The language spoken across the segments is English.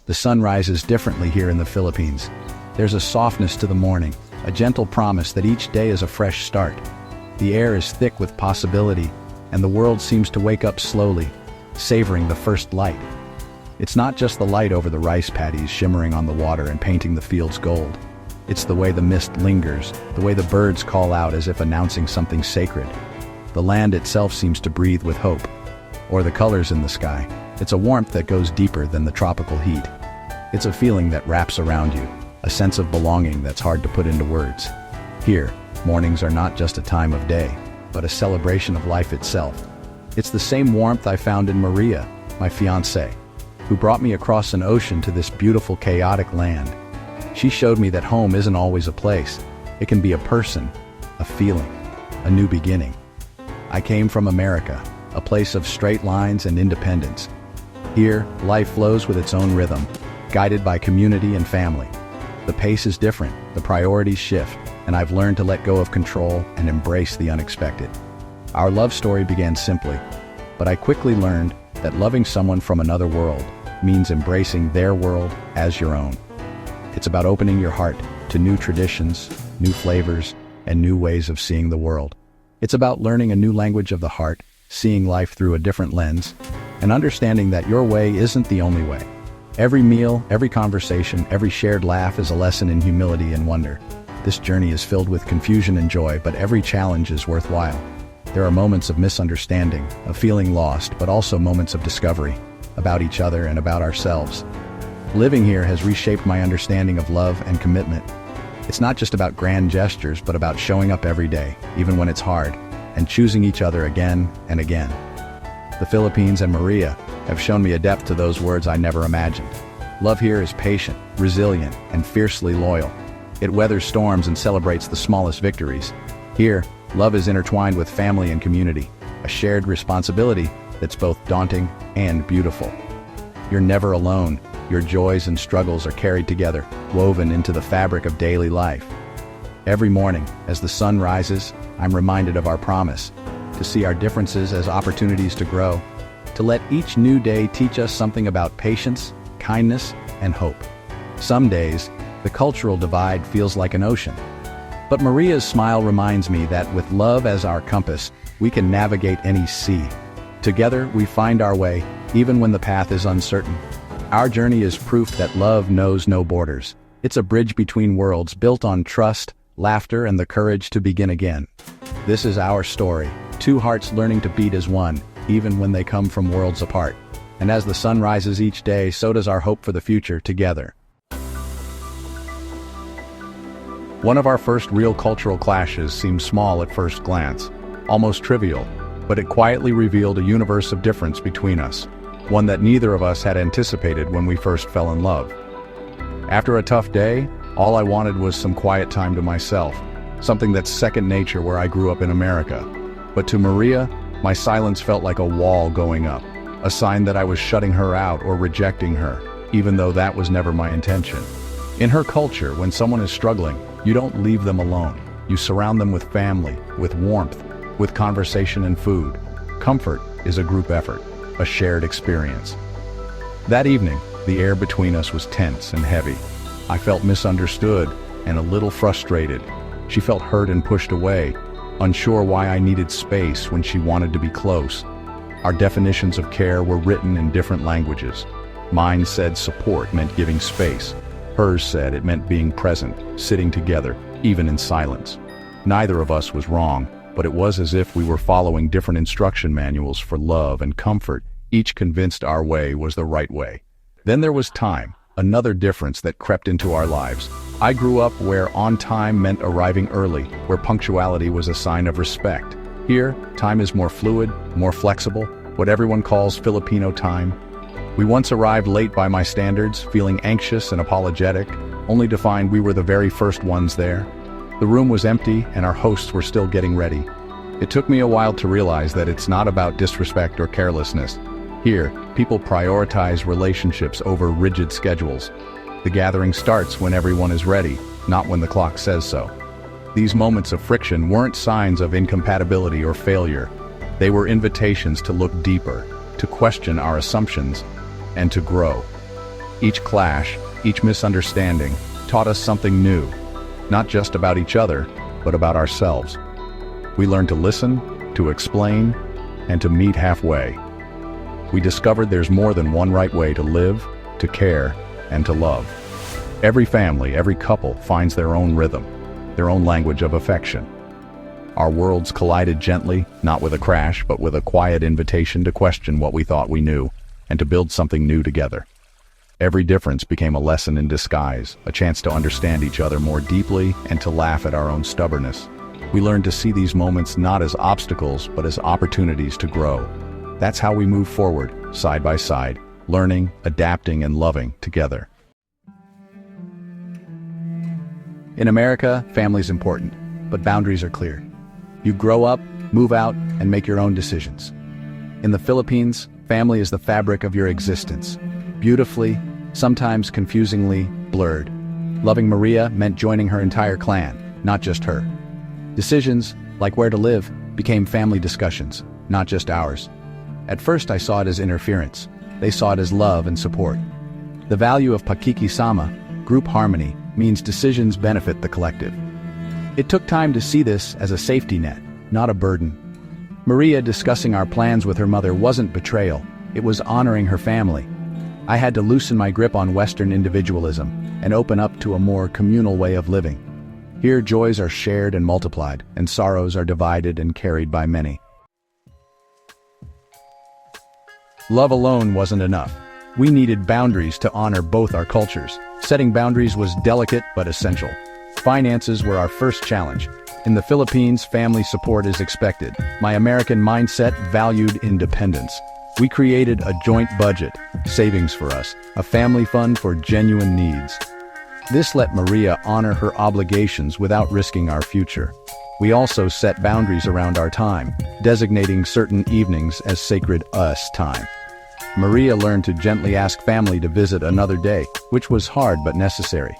The sun rises differently here in the Philippines. There's a softness to the morning, a gentle promise that each day is a fresh start. The air is thick with possibility, and the world seems to wake up slowly, savoring the first light. It's not just the light over the rice paddies shimmering on the water and painting the fields gold. It's the way the mist lingers, the way the birds call out as if announcing something sacred. The land itself seems to breathe with hope. Or the colors in the sky. It's a warmth that goes deeper than the tropical heat. It's a feeling that wraps around you, a sense of belonging that's hard to put into words. Here, mornings are not just a time of day, but a celebration of life itself. It's the same warmth I found in Maria, my fiancée, who brought me across an ocean to this beautiful, chaotic land. She showed me that home isn't always a place. It can be a person, a feeling, a new beginning. I came from America, a place of straight lines and independence. Here, life flows with its own rhythm, guided by community and family. The pace is different, the priorities shift, and I've learned to let go of control and embrace the unexpected. Our love story began simply, but I quickly learned that loving someone from another world means embracing their world as your own. It's about opening your heart to new traditions, new flavors, and new ways of seeing the world. It's about learning a new language of the heart, seeing life through a different lens, and understanding that your way isn't the only way. Every meal, every conversation, every shared laugh is a lesson in humility and wonder. This journey is filled with confusion and joy, but every challenge is worthwhile. There are moments of misunderstanding, of feeling lost, but also moments of discovery, about each other and about ourselves. Living here has reshaped my understanding of love and commitment. It's not just about grand gestures, but about showing up every day, even when it's hard, and choosing each other again and again. The Philippines and Maria have shown me a depth to those words I never imagined. Love here is patient, resilient, and fiercely loyal. It weathers storms and celebrates the smallest victories. Here, love is intertwined with family and community, a shared responsibility that's both daunting and beautiful. You're never alone. Your joys and struggles are carried together, woven into the fabric of daily life. Every morning, as the sun rises, I'm reminded of our promise, to see our differences as opportunities to grow, to let each new day teach us something about patience, kindness, and hope. Some days, the cultural divide feels like an ocean. But Maria's smile reminds me that with love as our compass, we can navigate any sea. Together, we find our way, even when the path is uncertain. Our journey is proof that love knows no borders. It's a bridge between worlds built on trust, laughter, and the courage to begin again. This is our story, two hearts learning to beat as one, even when they come from worlds apart. And as the sun rises each day, so does our hope for the future together. One of our first real cultural clashes seemed small at first glance, almost trivial, but it quietly revealed a universe of difference between us, one that neither of us had anticipated when we first fell in love. After a tough day, all I wanted was some quiet time to myself, something that's second nature where I grew up in America. But to Maria, my silence felt like a wall going up, a sign that I was shutting her out or rejecting her, even though that was never my intention. In her culture, when someone is struggling, you don't leave them alone. You surround them with family, with warmth, with conversation and food. Comfort is a group effort, a shared experience. That evening, the air between us was tense and heavy. I felt misunderstood and a little frustrated. She felt hurt and pushed away, unsure why I needed space when she wanted to be close. Our definitions of care were written in different languages. Mine said support meant giving space. Hers said it meant being present, sitting together, even in silence. Neither of us was wrong, but it was as if we were following different instruction manuals for love and comfort, each convinced our way was the right way. Then there was time, another difference that crept into our lives. I grew up where on time meant arriving early, where punctuality was a sign of respect. Here, time is more fluid, more flexible, what everyone calls Filipino time. We once arrived late by my standards, feeling anxious and apologetic, only to find we were the very first ones there. The room was empty and our hosts were still getting ready. It took me a while to realize that it's not about disrespect or carelessness. Here, people prioritize relationships over rigid schedules. The gathering starts when everyone is ready, not when the clock says so. These moments of friction weren't signs of incompatibility or failure. They were invitations to look deeper, to question our assumptions, and to grow. Each clash, each misunderstanding, taught us something new, not just about each other, but about ourselves. We learned to listen, to explain, and to meet halfway. We discovered there's more than one right way to live, to care, and to love. Every family, every couple finds their own rhythm, their own language of affection. Our worlds collided gently, not with a crash, but with a quiet invitation to question what we thought we knew, and to build something new together. Every difference became a lesson in disguise, a chance to understand each other more deeply and to laugh at our own stubbornness. We learned to see these moments not as obstacles, but as opportunities to grow. That's how we move forward, side by side, learning, adapting, and loving together. In America, family's important, but boundaries are clear. You grow up, move out, and make your own decisions. In the Philippines, family is the fabric of your existence, beautifully, sometimes confusingly, blurred. Loving Maria meant joining her entire clan, not just her. Decisions, like where to live, became family discussions, not just ours. At first I saw it as interference. They saw it as love and support. The value of pakikisama, group harmony, means decisions benefit the collective. It took time to see this as a safety net, not a burden. Maria discussing our plans with her mother wasn't betrayal, it was honoring her family. I had to loosen my grip on Western individualism and open up to a more communal way of living. Here joys are shared and multiplied, and sorrows are divided and carried by many. Love alone wasn't enough. We needed boundaries to honor both our cultures. Setting boundaries was delicate but essential. Finances were our first challenge. In the Philippines, family support is expected. My American mindset valued independence. We created a joint budget, savings for us, a family fund for genuine needs. This let Maria honor her obligations without risking our future. We also set boundaries around our time, designating certain evenings as sacred us time. Maria learned to gently ask family to visit another day, which was hard but necessary.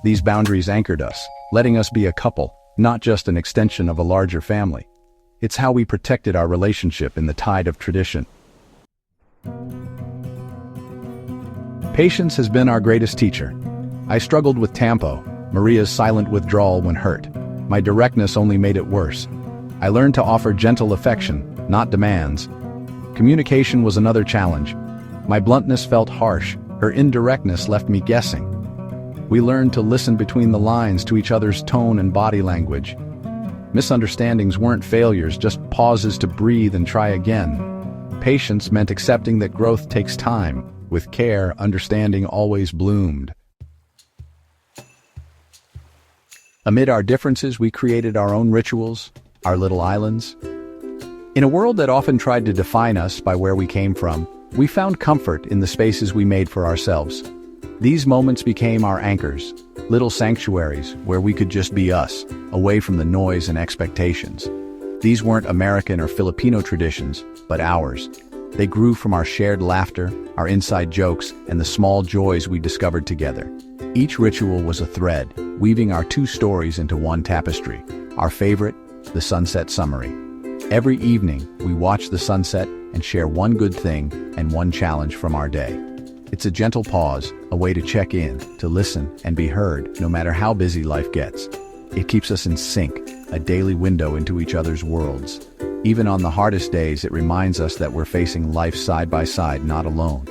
These boundaries anchored us, letting us be a couple, not just an extension of a larger family. It's how we protected our relationship in the tide of tradition. Patience has been our greatest teacher. I struggled with tempo, Maria's silent withdrawal when hurt. My directness only made it worse. I learned to offer gentle affection, not demands. Communication was another challenge. My bluntness felt harsh, her indirectness left me guessing. We learned to listen between the lines to each other's tone and body language. Misunderstandings weren't failures, just pauses to breathe and try again. Patience meant accepting that growth takes time. With care, understanding always bloomed. Amid our differences, we created our own rituals, our little islands. In a world that often tried to define us by where we came from, we found comfort in the spaces we made for ourselves. These moments became our anchors, little sanctuaries where we could just be us, away from the noise and expectations. These weren't American or Filipino traditions, but ours. They grew from our shared laughter, our inside jokes, and the small joys we discovered together. Each ritual was a thread, weaving our two stories into one tapestry. Our favorite, the sunset summary. Every evening, we watch the sunset and share one good thing and one challenge from our day. It's a gentle pause, a way to check in, to listen and be heard, no matter how busy life gets. It keeps us in sync, a daily window into each other's worlds. Even on the hardest days, it reminds us that we're facing life side by side, not alone.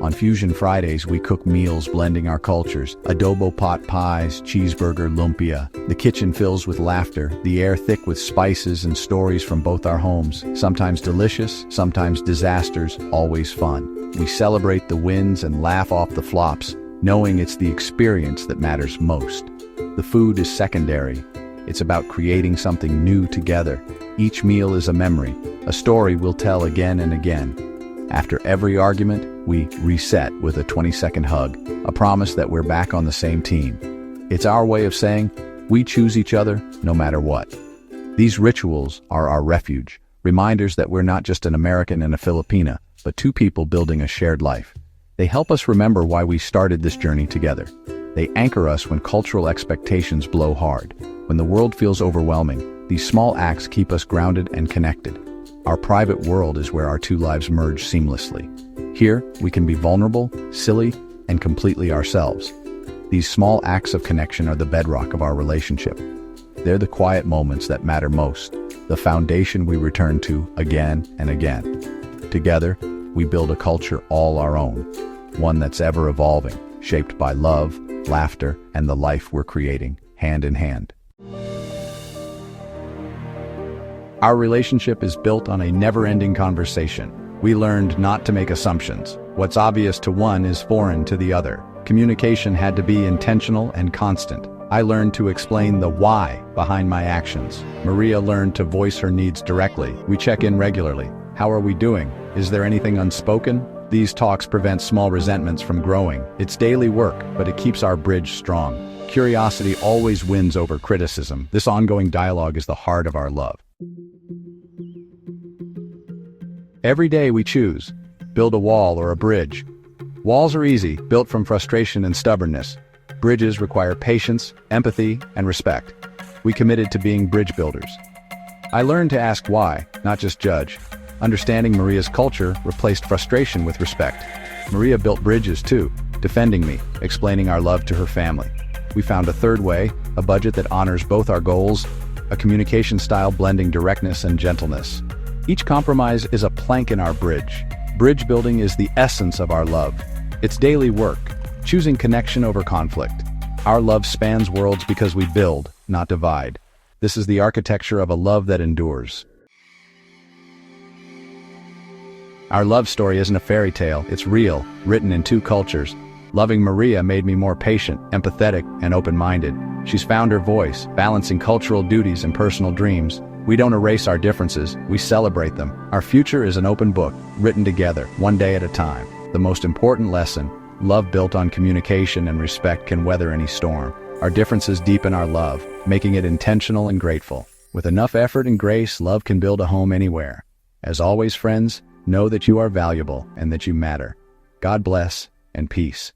On Fusion Fridays, we cook meals blending our cultures, adobo pot pies, cheeseburger, lumpia. The kitchen fills with laughter, the air thick with spices and stories from both our homes. Sometimes delicious, sometimes disasters, always fun. We celebrate the wins and laugh off the flops, knowing it's the experience that matters most. The food is secondary. It's about creating something new together. Each meal is a memory, a story we'll tell again and again. After every argument, we reset with a 20-second hug, a promise that we're back on the same team. It's our way of saying, we choose each other no matter what. These rituals are our refuge, reminders that we're not just an American and a Filipina, but two people building a shared life. They help us remember why we started this journey together. They anchor us when cultural expectations blow hard. When the world feels overwhelming, these small acts keep us grounded and connected. Our private world is where our two lives merge seamlessly. Here, we can be vulnerable, silly, and completely ourselves. These small acts of connection are the bedrock of our relationship. They're the quiet moments that matter most, the foundation we return to again and again. Together, we build a culture all our own, one that's ever evolving, shaped by love, laughter, and the life we're creating, hand in hand. Our relationship is built on a never-ending conversation. We learned not to make assumptions. What's obvious to one is foreign to the other. Communication had to be intentional and constant. I learned to explain the why behind my actions. Maria learned to voice her needs directly. We check in regularly. How are we doing? Is there anything unspoken? These talks prevent small resentments from growing. It's daily work, but it keeps our bridge strong. Curiosity always wins over criticism. This ongoing dialogue is the heart of our love. Every day we choose, build a wall or a bridge. Walls are easy, built from frustration and stubbornness. Bridges require patience, empathy, and respect. We committed to being bridge builders. I learned to ask why, not just judge. Understanding Maria's culture replaced frustration with respect. Maria built bridges too, defending me, explaining our love to her family. We found a third way, a budget that honors both our goals, a communication style blending directness and gentleness. Each compromise is a plank in our bridge. Bridge building is the essence of our love. It's daily work, choosing connection over conflict. Our love spans worlds because we build, not divide. This is the architecture of a love that endures. Our love story isn't a fairy tale, it's real, written in two cultures. Loving Maria made me more patient, empathetic, and open-minded. She's found her voice, balancing cultural duties and personal dreams. We don't erase our differences, we celebrate them. Our future is an open book, written together, one day at a time. The most important lesson, love built on communication and respect can weather any storm. Our differences deepen our love, making it intentional and grateful. With enough effort and grace, love can build a home anywhere. As always, friends, know that you are valuable and that you matter. God bless and peace.